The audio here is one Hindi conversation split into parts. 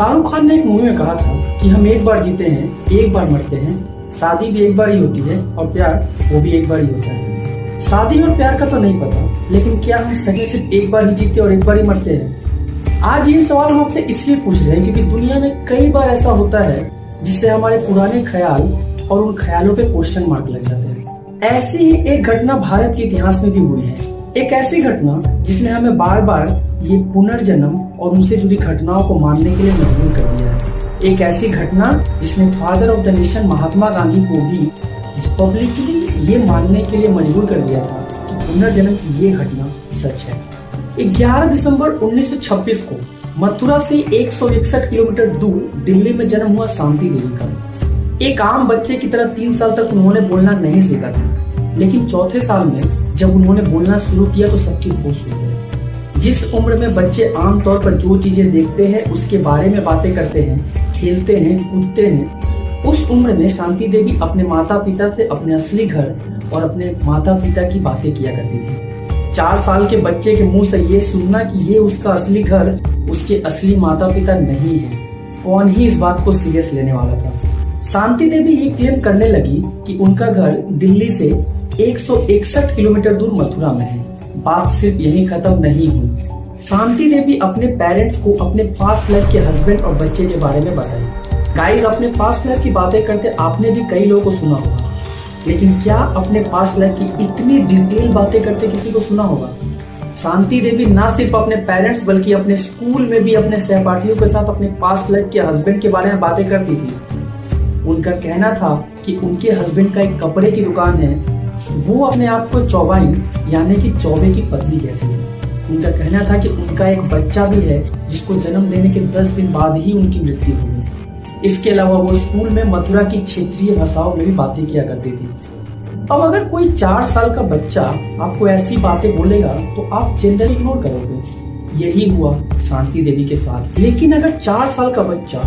शाहरुख खान ने एक मूवी में कहा था कि हम एक बार जीते हैं, एक बार मरते हैं, शादी भी एक बार ही होती है और प्यार वो भी एक बार ही होता है। शादी और प्यार का तो नहीं पता, लेकिन क्या हम सच सिर्फ एक बार ही जीते और एक बार ही मरते हैं? आज ये सवाल हम आपसे इसलिए पूछ रहे हैं क्योंकि दुनिया में कई बार ऐसा होता है जिससे हमारे पुराने ख्याल और उन ख्यालों पे क्वेश्चन मार्क लग जाते हैं। ऐसी ही एक घटना भारत के इतिहास में भी हुई है, एक ऐसी घटना जिसने हमें बार बार ये पुनर्जन्म और उनसे जुड़ी घटनाओं को मानने के लिए मजबूर कर दिया है। एक ऐसी घटना जिसने father of the nation Mahatma Gandhi को भी पब्लिकली ये मानने के लिए मजबूर कर दिया था कि पुनर्जन्म की ये घटना सच है। 11 दिसंबर 1926 को मथुरा से 161 किलोमीटर दूर दिल्ली में जन्म हुआ शांति देवी का। एक आम बच्चे की तरह 3 साल तक उन्होंने बोलना नहीं सीखा था, लेकिन चौथे साल में जब उन्होंने बोलना शुरू किया तो सबकी होश उड़ गई। जिस उम्र में बच्चे आमतौर पर जो चीजें देखते हैं उसके बारे में बातें करते हैं, खेलते हैं, कूदते हैं, उस उम्र में शांति देवी अपने माता पिता से अपने असली घर और अपने माता पिता की बातें किया करती थी। 4 साल के बच्चे के मुंह से ये सुनना कि ये उसका असली घर, उसके असली माता पिता नहीं है, कौन ही इस बात को सीरियस लेने वाला था। शांति देवी ये क्लेम करने लगी कि उनका घर दिल्ली से 161 किलोमीटर दूर मथुरा में है। बात सिर्फ यहीं खत्म नहीं हुई। शांति देवी अपने पेरेंट्स को अपने पास्ट लाइफ के हस्बैंड और बच्चे के बारे में बताई। गाइस, अपने पास्ट लाइफ की बातें करते आपने भी कई लोगों को सुना होगा, लेकिन क्या अपने पास्ट लाइफ की इतनी डिटेल बातें करते किसी को सुना होगा? शांति देवी ना सिर्फ अपने पेरेंट्स बल्कि अपने स्कूल में भी अपने सहपाठियों के साथ अपने पास्ट लाइफ के हस्बैंड के बारे में बातें करती थी। उनका कहना था कि उनके हस्बैंड का एक कपड़े की दुकान है, वो अपने आप को चौबाइन यानी कि चौबे की पत्नी कहती है। उनका कहना था कि उनका एक बच्चा भी है जिसको जन्म देने के 10 दिन बाद ही उनकी मृत्यु हो गई। इसके अलावा वो स्कूल में मथुरा की क्षेत्रीय भाषाओं में भी बातें किया करती थी। अब अगर कोई 4 साल का बच्चा आपको ऐसी बातें बोलेगा तो आप जनरली इग्नोर करोगे। यही हुआ शांति देवी के साथ। लेकिन अगर 4 साल का बच्चा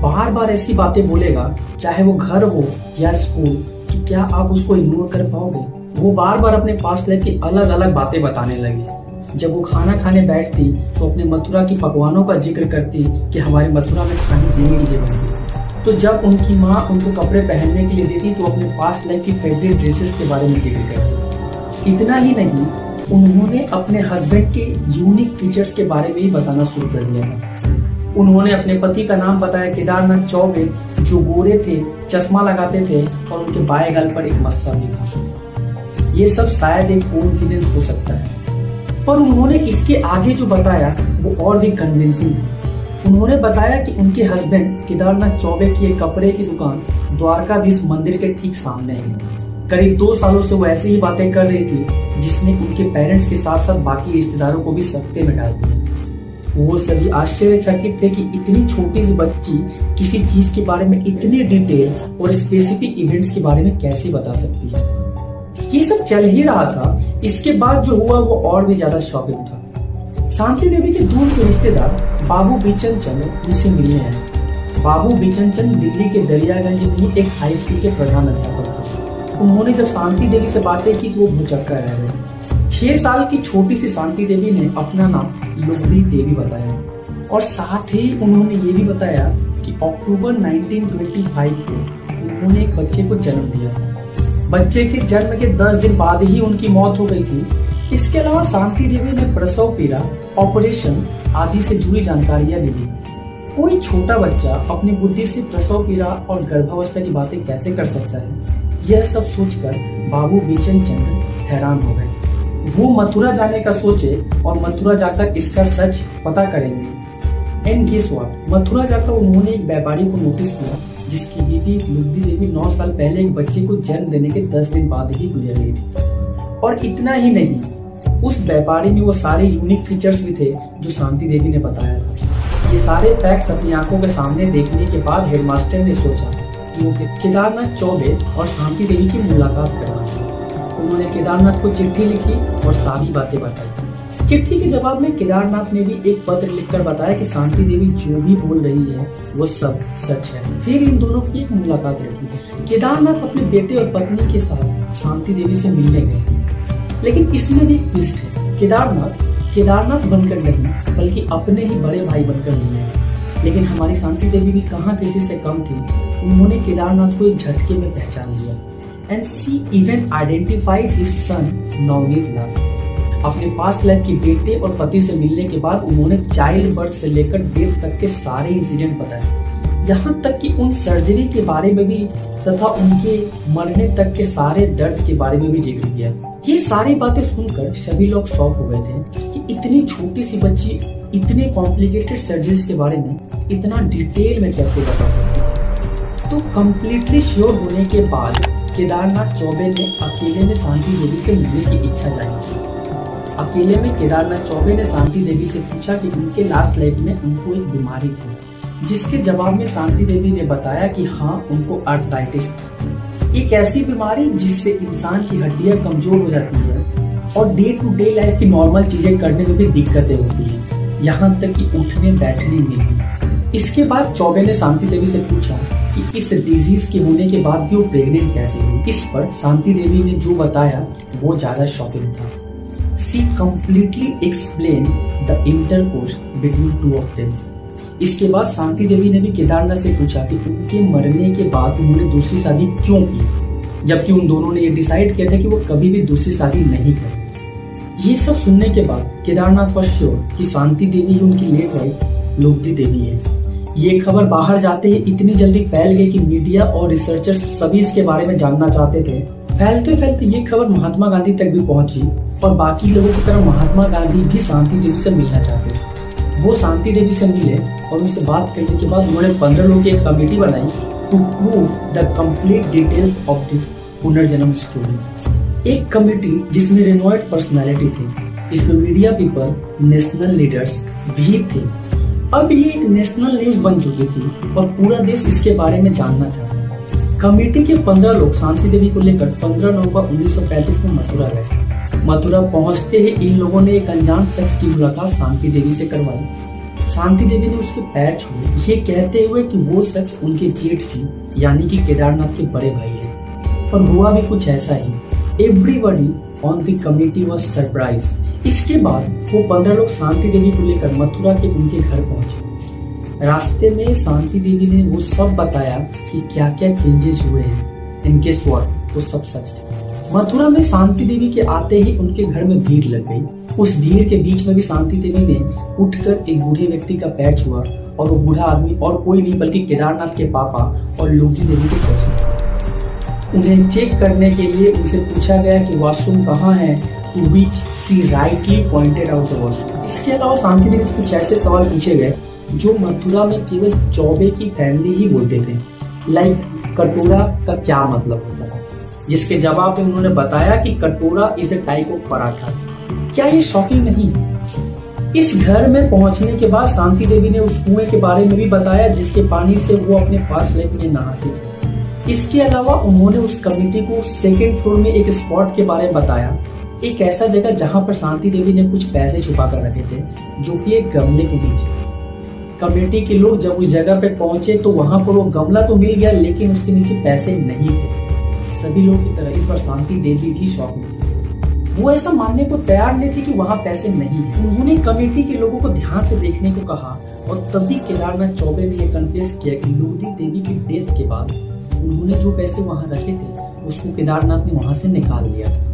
बार बार ऐसी बातें बोलेगा, चाहे वो घर हो या स्कूल, तो क्या आप उसको इग्नोर कर पाओगे? वो बार बार अपने पास्ट लाइफ की अलग अलग बातें बताने लगी। जब वो खाना खाने बैठती तो अपने मथुरा की पकवानों का जिक्र करती कि हमारे मथुरा में खाने पीने की जगह बनती। तो जब उनकी माँ उनको कपड़े पहनने के लिए देती तो अपने पास्ट लाइफ की फेवरेट ड्रेसेस के बारे में जिक्र करती। इतना ही नहीं, उन्होंने अपने हस्बैंड के यूनिक फीचर्स के बारे में भी बताना शुरू कर दिया था। उन्होंने अपने पति का नाम बताया केदारनाथ चौबे, जो गोरे थे, चश्मा लगाते थे और उनके बाएं गाल पर एक मस्सा भी था। ये सब शायद एक कोइंसिडेंस हो सकता है, पर उन्होंने इसके आगे जो बताया वो और भी कन्विंसिंग था। उन्होंने बताया कि उनके हस्बैंड केदारनाथ चौबे की एक कपड़े की दुकान द्वारकाधीश मंदिर के ठीक सामने है। करीब 2 सालों से वो ऐसी ही बातें कर रही थी जिसने उनके पेरेंट्स के साथ साथ बाकी रिश्तेदारों को भी सकते में डाल दिया। वो सभी आश्चर्यचकित थे कि इतनी छोटी सी बच्ची किसी चीज के बारे में इतनी डिटेल और स्पेसिफिक इवेंट्स के बारे में कैसे बता सकती है। ये सब चल ही रहा था, इसके बाद जो हुआ वो और भी ज्यादा शॉकिंग था। शांति देवी के दूर के रिश्तेदार बाबू बीचन चंद उनसे मिले हैं। बाबू बीचन चंद दिल्ली के दरियागंज में एक हाई स्कूल के प्रधान अध्यापक थे। उन्होंने जब शांति देवी से बातें की तो वो भुचक्का रह गए। 6 साल की छोटी सी शांति देवी ने अपना नाम लुगदी देवी बताया और साथ ही उन्होंने ये भी बताया कि अक्टूबर 1925 को उन्होंने एक बच्चे को जन्म दिया था। बच्चे के जन्म के 10 दिन बाद ही उनकी मौत हो गई थी। इसके अलावा शांति देवी ने प्रसव पीड़ा, ऑपरेशन आदि से जुड़ी जानकारियां भी दी। कोई छोटा बच्चा अपनी बुद्धि से प्रसव पीड़ा और गर्भावस्था की बातें कैसे कर सकता है? यह सब सोचकर बाबू बीचन चंद हैरान हो गए। वो मथुरा जाने का सोचे और मथुरा जाकर इसका सच पता करेंगे। एंड गेस व्हाट, मथुरा जाकर उन्होंने एक व्यापारी को नोटिस किया जिसकी बीवी लुगदी देवी 9 साल पहले एक बच्चे को जन्म देने के 10 दिन बाद ही गुजर गई थी। और इतना ही नहीं, उस व्यापारी में वो सारे यूनिक फीचर्स भी थे जो शांति देवी ने बताया था। ये सारे फैक्ट्स अपनी आंखों के सामने देखने के बाद हेडमास्टर ने सोचा कि वो केदारनाथ चौबे और शांति देवी की मुलाकात करवाएं। उन्होंने केदारनाथ को चिट्ठी लिखी और सारी बातें बताई। चिट्ठी के जवाब में केदारनाथ ने भी एक पत्र लिखकर बताया कि शांति देवी जो भी बोल रही है वो सब सच है। फिर इन दोनों की एक मुलाकात रखी। केदारनाथ अपने बेटे और पत्नी के साथ शांति देवी से मिलने गए, लेकिन इसमें भी ट्विस्ट है। केदारनाथ बनकर नहीं बल्कि अपने ही बड़े भाई बनकर मिले। लेकिन हमारी शांति देवी भी कहाँ किसी से कम थी। उन्होंने केदारनाथ को एक झटके में पहचान लिया and she even identified his son Navneet Lal. अपने पास्ट लाइफ के बेटे और पति से मिलने के बाद उन्होंने चाइल्ड बर्थ से लेकर डेथ तक के सारे इंसिडेंट बताए, यहाँ तक कि उन सर्जरी के बारे में भी तथा उनके मरने तक के सारे दर्द के बारे में भी जिक्र किया। ये सारी बातें सुनकर सभी लोग शॉक हो गए थे कि इतनी छोटी सी बच्ची इतने कॉम्प्लिकेटेड सर्जरीज के बारे में इतना डिटेल में कैसे बता सकती है। तो कम्प्लीटली श्योर होने के बाद केदारनाथ चौबे ने अकेले में शांति देवी से मिलने की इच्छा जाहिर की। अकेले में केदारनाथ चौबे ने शांति देवी से पूछा कि उनके लास्ट लाइफ में उनको एक बीमारी थी, जिसके जवाब में शांति देवी ने बताया कि हाँ, उनको आर्थराइटिस थी, एक ऐसी बीमारी जिससे इंसान की हड्डियां कमजोर हो जाती है और डे टू डे लाइफ की नॉर्मल चीजें करने में भी दिक्कतें होती हैं, यहाँ तक कि उठने बैठने में भी। इसके बाद चौबे ने शांति देवी से पूछा कि इस डिजीज के होने के बाद भी वो प्रेग्नेंट कैसे हुई। इस पर शांति देवी ने जो बताया वो ज्यादा शॉकिंग था। She completely explained the intercourse between two of them. इसके बाद शांति देवी ने भी केदारनाथ से पूछा कि उनके मरने के बाद उन्होंने दूसरी शादी क्यों की, जबकि उन दोनों ने ये डिसाइड किया था कि वो कभी भी दूसरी शादी नहीं करेंगे। ये सब सुनने के बाद केदारनाथ was sure कि शांति देवी ही उनकी लेट वाइफ लुगदी देवी है। ये खबर बाहर जाते ही इतनी जल्दी फैल गई कि मीडिया और रिसर्चर्स सभी इसके बारे में जानना चाहते थे। फैलते फैलते ये खबर महात्मा गांधी तक भी पहुंची और बाकी लोगों की तरह महात्मा गांधी भी शांति देवी से मिलना चाहते थे। वो शांति देवी से मिले और उनसे बात करने के बाद उन्होंने 15 लोगों की एक कमेटी बनाई to prove the complete details of this पुनर्जन्म स्टोरी। एक कमेटी जिसमें रेनोवेड पर्सनालिटी थी, इसमें मीडिया पीपल, नेशनल लीडर्स भी थे। अब ये एक नेशनल न्यूज बन चुकी थी और पूरा देश इसके बारे में जानना चाहता। कमेटी के 15 लोग शांति देवी को लेकर 15 नवंबर 1935 में मथुरा गए। मथुरा पहुंचते ही इन लोगों ने एक अनजान शख्स की मुलाकात शांति देवी से करवाई। शांति देवी ने उसके पैर छुए, ये कहते हुए कि वो शख्स उनके जेठ थी, यानी कि केदारनाथ के बड़े भाई है। पर हुआ भी कुछ ऐसा ही। Everybody on the committee was surprise. इसके बाद वो 15 लोग शांति देवी को लेकर मथुरा के उनके घर पहुंचे। रास्ते में शांति देवी ने वो सब बताया कि क्या क्या चेंजेस हुए हैं। इनके स्वर वो सब सच थे। मथुरा में शांति देवी के आते ही उनके घर में भीड़ लग गई। उस भीड़ के बीच में भी शांति देवी ने उठकर एक बूढ़े व्यक्ति का पैर छुआ और वो बूढ़ा आदमी और कोई नहीं बल्कि केदारनाथ के पापा और लुगदी देवी के ससुर। उन्हें चेक करने के लिए उनसे पूछा गया कि वॉशरूम कहाँ है, to which she rightly pointed out the washroom. इसके अलावा शांति देवी से कुछ ऐसे सवाल पूछे गए जो मथुरा में केवल चौबे की फैमिली ही बोलते थे, लाइक कटोरा का क्या मतलब होता है, जिसके जवाब में उन्होंने बताया कि कटोरा is a type of paratha. क्या ये शॉकिंग नहीं? इस घर में पहुंचने के बाद शांति देवी ने उस कुएं के बारे में भी बताया जिसके पानी से वो अपने पास्ट लाइफ में नहाते थे। इसके अलावा उन्होंने उस कमेटी को सेकेंड फ्लोर में एक स्पॉट के बारे में बताया, एक ऐसा जगह जहां पर शांति देवी ने कुछ पैसे छुपा कर रखे थे जो कि एक गमले के नीचे। कमेटी के लोग जब उस जगह पे पहुंचे तो वहां पर वो गमला तो मिल गया लेकिन उसके नीचे पैसे नहीं थे। सभी लोग की तरह इस पर शांति देवी भी शॉक में थी। वो ऐसा मानने को तैयार नहीं थी कि वहां पैसे नहीं है। उन्होंने कमेटी के लोगों को ध्यान से देखने को कहा और तभी केदारनाथ चौबे ने यह कन्फेस किया कि लुगदी देवी की डेथ के बाद उन्होंने जो पैसे वहां रखे थे उसको केदारनाथ ने वहां से निकाल लिया था।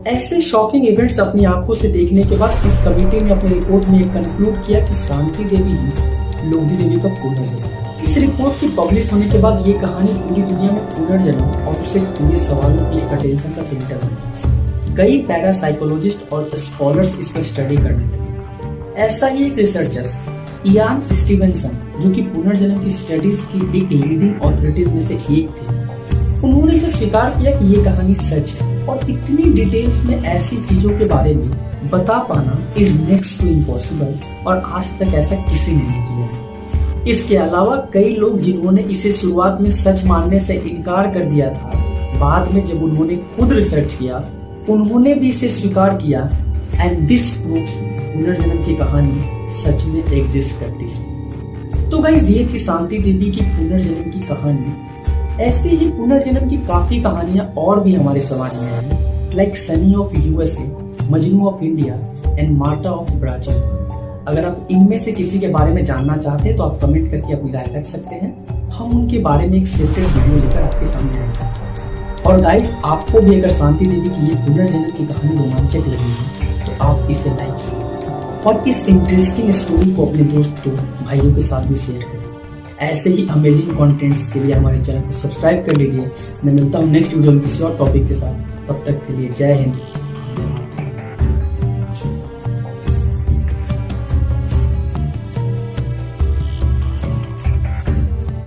ऐसे शॉकिंग इवेंट्स अपनी आंखों से देखने के बाद इस कमेटी ने अपनी रिपोर्ट में यह कंक्लूड किया कि शांति देवी ही लुगदी देवी का पुनर्जन्म। इस रिपोर्ट के पब्लिश होने के बाद ये कहानी पूरी दुनिया में पुनर्जन्म और उससे जुड़े सवालों के लिए अटेंशन का सेंटर बनी। कई पैरासाइकोलॉजिस्ट और स्कॉलर्स इस पर स्टडी करने लगे। ऐसा ही एक रिसर्चर इयान स्टीवेंसन, जो कि पुनर्जन्म की स्टडीज की एक लीडिंग ऑथोरिटीज में से एक थे, उन्होंने इसे स्वीकार किया कि ये कहानी सच है और इतनी डिटेल्स में ऐसी चीजों के बारे में बता पाना इज नेक्स्ट टू इम्पॉसिबल और आज तक ऐसा किसी ने नहीं किया। इसके अलावा कई लोग जिन्होंने इसे शुरुआत में सच मानने से इनकार कर दिया था, बाद में जब उन्होंने खुद रिसर्च किया उन्होंने भी इसे स्वीकार किया। एंड दिस प्रूव्स पुनर्जन्म की कहानी सच में एग्जिस्ट करती है। तो गाइस ये थी शांति देवी की पुनर्जन्म की कहानी। ऐसी ही पुनर्जन्म की काफी कहानियां और भी हमारे समाज में हैं, like Sunny of USA, Majnu of India and Marta of Brazil. अगर आप इनमें से किसी के बारे में जानना चाहते हैं तो आप कमेंट करके अपनी राय रख सकते हैं, हम उनके बारे में एक सेपरेट वीडियो लेकर आपके सामने आएंगे। और गाइस, आपको भी अगर शांति देवी की ये पुनर्जन्म की कहानी रोमांचक लगी है तो आप इसे लाइक कीजिए और इस इंटरेस्टिंग स्टोरी को अपने दोस्तों भाइयों के साथ भी शेयर करें। ऐसे ही अमेजिंग कंटेंट्स के लिए हमारे चैनल को सब्सक्राइब कर लीजिए। मैं मिलता हूँ नेक्स्ट वीडियो में किसी और टॉपिक के साथ। तब तक के लिए जय हिंद।